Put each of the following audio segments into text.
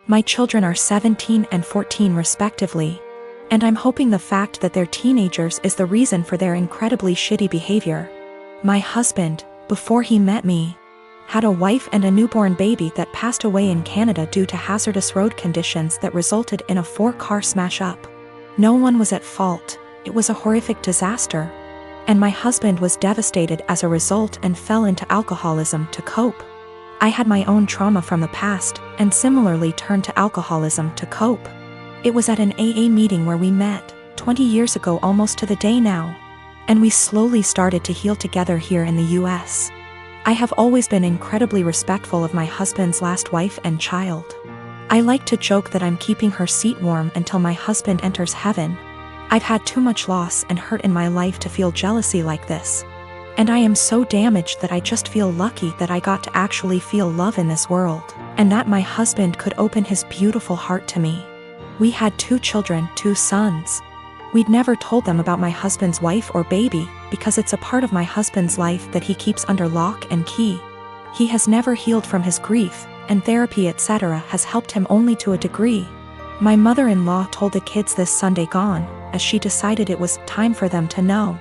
My children are 17 and 14 respectively. And I'm hoping the fact that they're teenagers is the reason for their incredibly shitty behavior. My husband, before he met me, had a wife and a newborn baby that passed away in Canada due to hazardous road conditions that resulted in a 4-car smash-up. No one was at fault, it was a horrific disaster. And my husband was devastated as a result and fell into alcoholism to cope. I had my own trauma from the past, and similarly turned to alcoholism to cope. It was at an AA meeting where we met, 20 years ago almost to the day now. And we slowly started to heal together here in the US. I have always been incredibly respectful of my husband's last wife and child. I like to joke that I'm keeping her seat warm until my husband enters heaven. I've had too much loss and hurt in my life to feel jealousy like this. And I am so damaged that I just feel lucky that I got to actually feel love in this world, and that my husband could open his beautiful heart to me. We had 2 children, 2 sons. We'd never told them about my husband's wife or baby, because it's a part of my husband's life that he keeps under lock and key. He has never healed from his grief, and therapy etc. has helped him only to a degree. My mother-in-law told the kids this Sunday gone, as she decided it was time for them to know.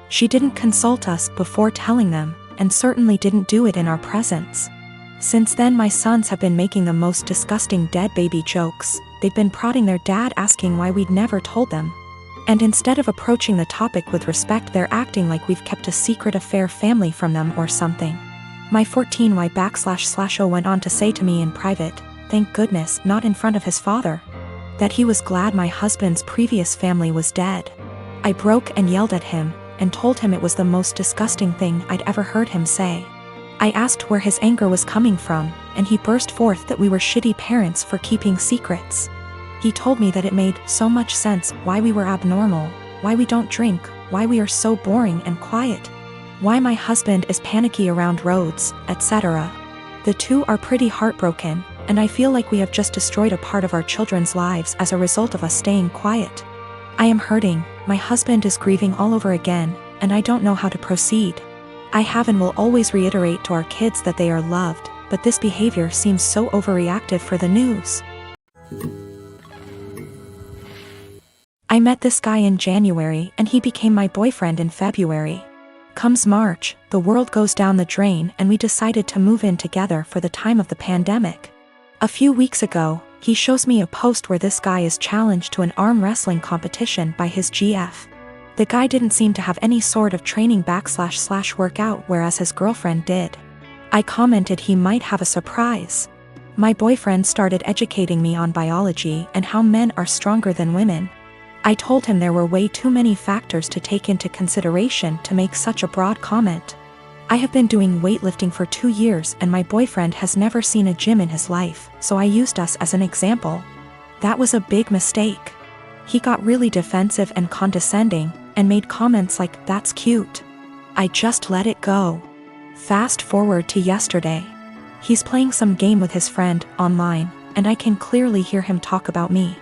She didn't consult us before telling them, and certainly didn't do it in our presence. Since then my sons have been making the most disgusting dead baby jokes. They've been prodding their dad asking why we'd never told them. And instead of approaching the topic with respect, they're acting like we've kept a secret affair family from them or something. My 14Y//0 went on to say to me in private, thank goodness, not in front of his father, that he was glad my husband's previous family was dead. I broke and yelled at him, and told him it was the most disgusting thing I'd ever heard him say. I asked where his anger was coming from, and he burst forth that we were shitty parents for keeping secrets. He told me that it made so much sense why we were abnormal, why we don't drink, why we are so boring and quiet, why my husband is panicky around roads, etc. The 2 are pretty heartbroken, and I feel like we have just destroyed a part of our children's lives as a result of us staying quiet. I am hurting, my husband is grieving all over again, and I don't know how to proceed. I have and will always reiterate to our kids that they are loved, but this behavior seems so overreactive for the news. I met this guy in January and he became my boyfriend in February. Comes March, the world goes down the drain and we decided to move in together for the time of the pandemic. A few weeks ago, he shows me a post where this guy is challenged to an arm wrestling competition by his GF. The guy didn't seem to have any sort of training / workout, whereas his girlfriend did. I commented he might have a surprise. My boyfriend started educating me on biology and how men are stronger than women. I told him there were way too many factors to take into consideration to make such a broad comment. I have been doing weightlifting for 2 years and my boyfriend has never seen a gym in his life, so I used us as an example. That was a big mistake. He got really defensive and condescending, and made comments like, "That's cute." I just let it go. Fast forward to yesterday. He's playing some game with his friend, online, and I can clearly hear him talk about me.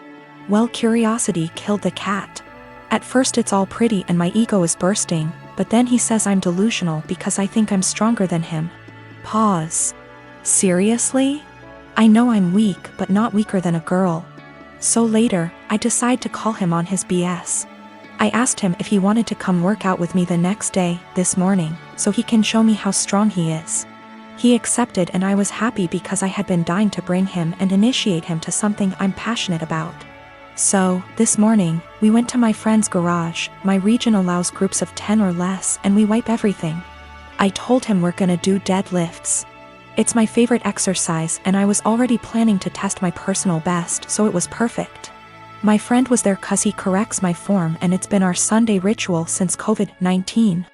Well, curiosity killed the cat. At first it's all pretty and my ego is bursting, but then he says I'm delusional because I think I'm stronger than him. Pause. Seriously? I know I'm weak, but not weaker than a girl. So later, I decide to call him on his BS. I asked him if he wanted to come work out with me the next day, this morning, so he can show me how strong he is. He accepted and I was happy because I had been dying to bring him and initiate him to something I'm passionate about. So, this morning, we went to my friend's garage. My region allows groups of 10 or less and we wipe everything. I told him we're gonna do deadlifts. It's my favorite exercise and I was already planning to test my personal best, so it was perfect. My friend was there cause he corrects my form and it's been our Sunday ritual since COVID-19.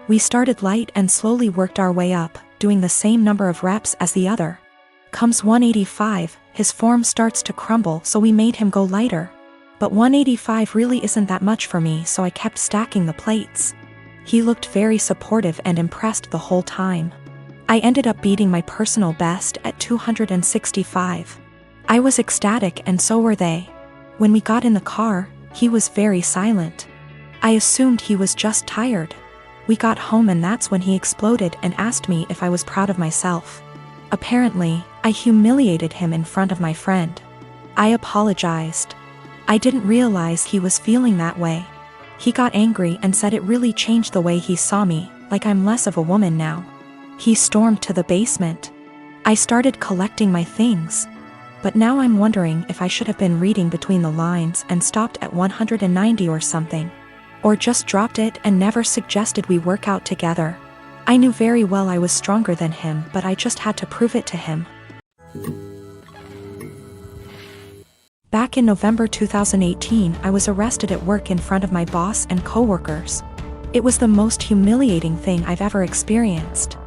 We started light and slowly worked our way up, doing the same number of reps as the other. Comes 185, his form starts to crumble, so we made him go lighter. But 185 really isn't that much for me, so I kept stacking the plates. He looked very supportive and impressed the whole time. I ended up beating my personal best at 265. I was ecstatic and so were they. When we got in the car, he was very silent. I assumed he was just tired. We got home and that's when he exploded and asked me if I was proud of myself. Apparently, I humiliated him in front of my friend. I apologized. I didn't realize he was feeling that way. He got angry and said it really changed the way he saw me, like I'm less of a woman now. He stormed to the basement. I started collecting my things. But now I'm wondering if I should have been reading between the lines and stopped at 190 or something. Or just dropped it and never suggested we work out together. I knew very well I was stronger than him, but I just had to prove it to him. Back in November 2018, I was arrested at work in front of my boss and coworkers. It was the most humiliating thing I've ever experienced.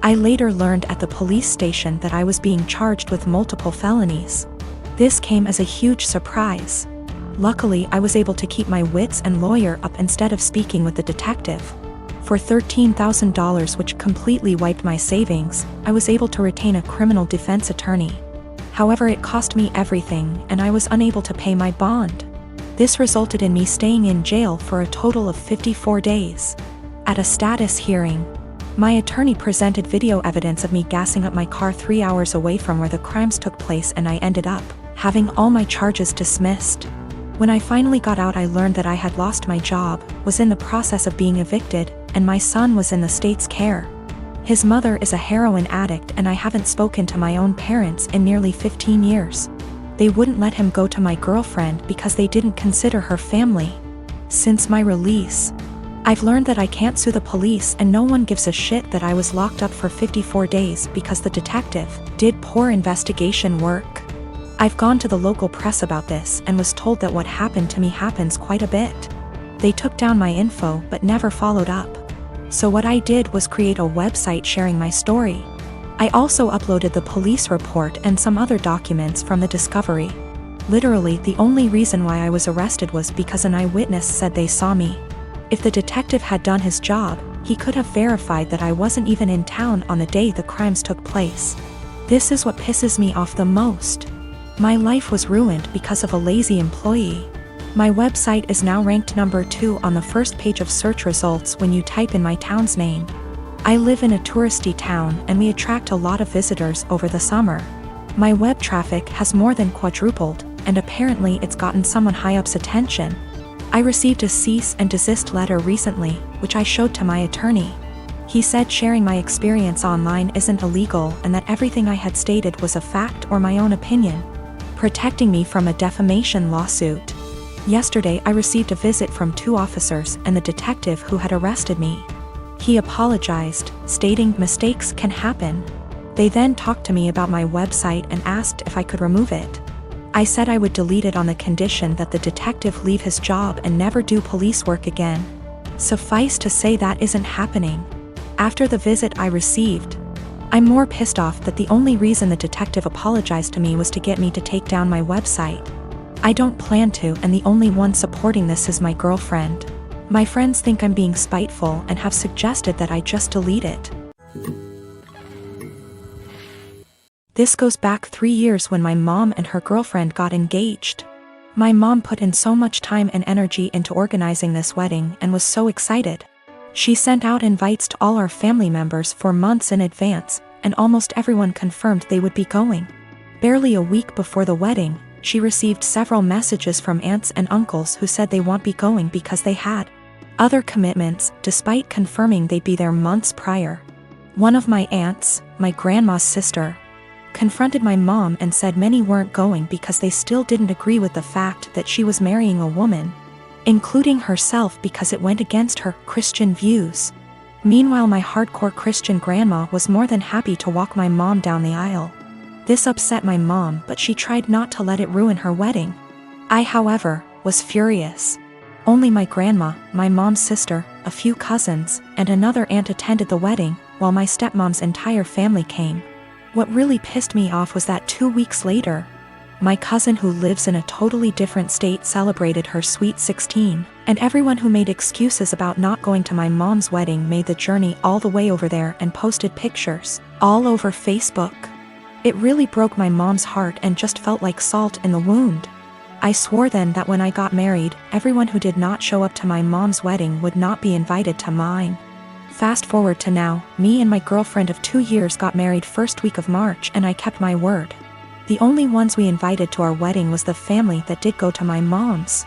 I later learned at the police station that I was being charged with multiple felonies. This came as a huge surprise. Luckily, I was able to keep my wits and lawyer up instead of speaking with the detective. For $13,000, which completely wiped my savings, I was able to retain a criminal defense attorney. However, it cost me everything, and I was unable to pay my bond. This resulted in me staying in jail for a total of 54 days. At a status hearing, my attorney presented video evidence of me gassing up my car 3 hours away from where the crimes took place, and I ended up having all my charges dismissed. When I finally got out, I learned that I had lost my job, was in the process of being evicted, and my son was in the state's care. His mother is a heroin addict, and I haven't spoken to my own parents in nearly 15 years. They wouldn't let him go to my girlfriend because they didn't consider her family. Since my release, I've learned that I can't sue the police, and no one gives a shit that I was locked up for 54 days because the detective did poor investigation work. I've gone to the local press about this and was told that what happened to me happens quite a bit. They took down my info but never followed up. So what I did was create a website sharing my story. I also uploaded the police report and some other documents from the discovery. Literally, the only reason why I was arrested was because an eyewitness said they saw me. If the detective had done his job, he could have verified that I wasn't even in town on the day the crimes took place. This is what pisses me off the most. My life was ruined because of a lazy employee. My website is now ranked number 2 on the first page of search results when you type in my town's name. I live in a touristy town, and we attract a lot of visitors over the summer. My web traffic has more than quadrupled, and apparently it's gotten someone high up's attention. I received a cease and desist letter recently, which I showed to my attorney. He said sharing my experience online isn't illegal and that everything I had stated was a fact or my own opinion, protecting me from a defamation lawsuit. Yesterday, I received a visit from 2 officers and the detective who had arrested me. He apologized, stating mistakes can happen. They then talked to me about my website and asked if I could remove it. I said I would delete it on the condition that the detective leave his job and never do police work again. Suffice to say that isn't happening. After the visit I received, I'm more pissed off that the only reason the detective apologized to me was to get me to take down my website. I don't plan to, and the only one supporting this is my girlfriend. My friends think I'm being spiteful and have suggested that I just delete it. This goes back 3 years when my mom and her girlfriend got engaged. My mom put in so much time and energy into organizing this wedding and was so excited. She sent out invites to all our family members for months in advance, and almost everyone confirmed they would be going. Barely a week before the wedding, she received several messages from aunts and uncles who said they won't be going because they had other commitments, despite confirming they'd be there months prior. One of my aunts, my grandma's sister, confronted my mom and said many weren't going because they still didn't agree with the fact that she was marrying a woman, including herself, because it went against her Christian views. Meanwhile, my hardcore Christian grandma was more than happy to walk my mom down the aisle. This upset my mom, but she tried not to let it ruin her wedding. I, however, was furious. Only my grandma, my mom's sister, a few cousins, and another aunt attended the wedding, while my stepmom's entire family came. What really pissed me off was that 2 weeks later, my cousin who lives in a totally different state celebrated her sweet 16, and everyone who made excuses about not going to my mom's wedding made the journey all the way over there and posted pictures all over Facebook. It really broke my mom's heart and just felt like salt in the wound. I swore then that when I got married, everyone who did not show up to my mom's wedding would not be invited to mine. Fast forward to now, me and my girlfriend of 2 years got married first week of March, and I kept my word. The only ones we invited to our wedding was the family that did go to my mom's.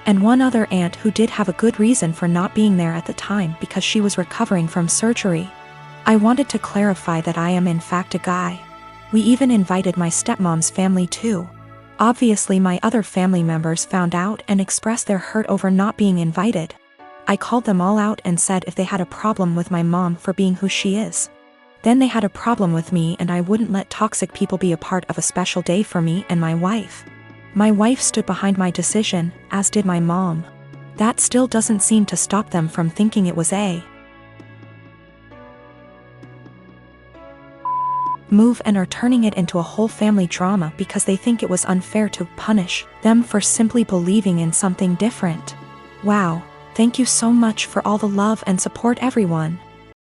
And one other aunt who did have a good reason for not being there at the time because she was recovering from surgery. I wanted to clarify that I am in fact a guy. We even invited my stepmom's family too. Obviously my other family members found out and expressed their hurt over not being invited. I called them all out and said if they had a problem with my mom for being who she is, then they had a problem with me, and I wouldn't let toxic people be a part of a special day for me and my wife. My wife stood behind my decision, as did my mom. That still doesn't seem to stop them from thinking it was a move and are turning it into a whole family drama because they think it was unfair to punish them for simply believing in something different. Wow, thank you so much for all the love and support, everyone.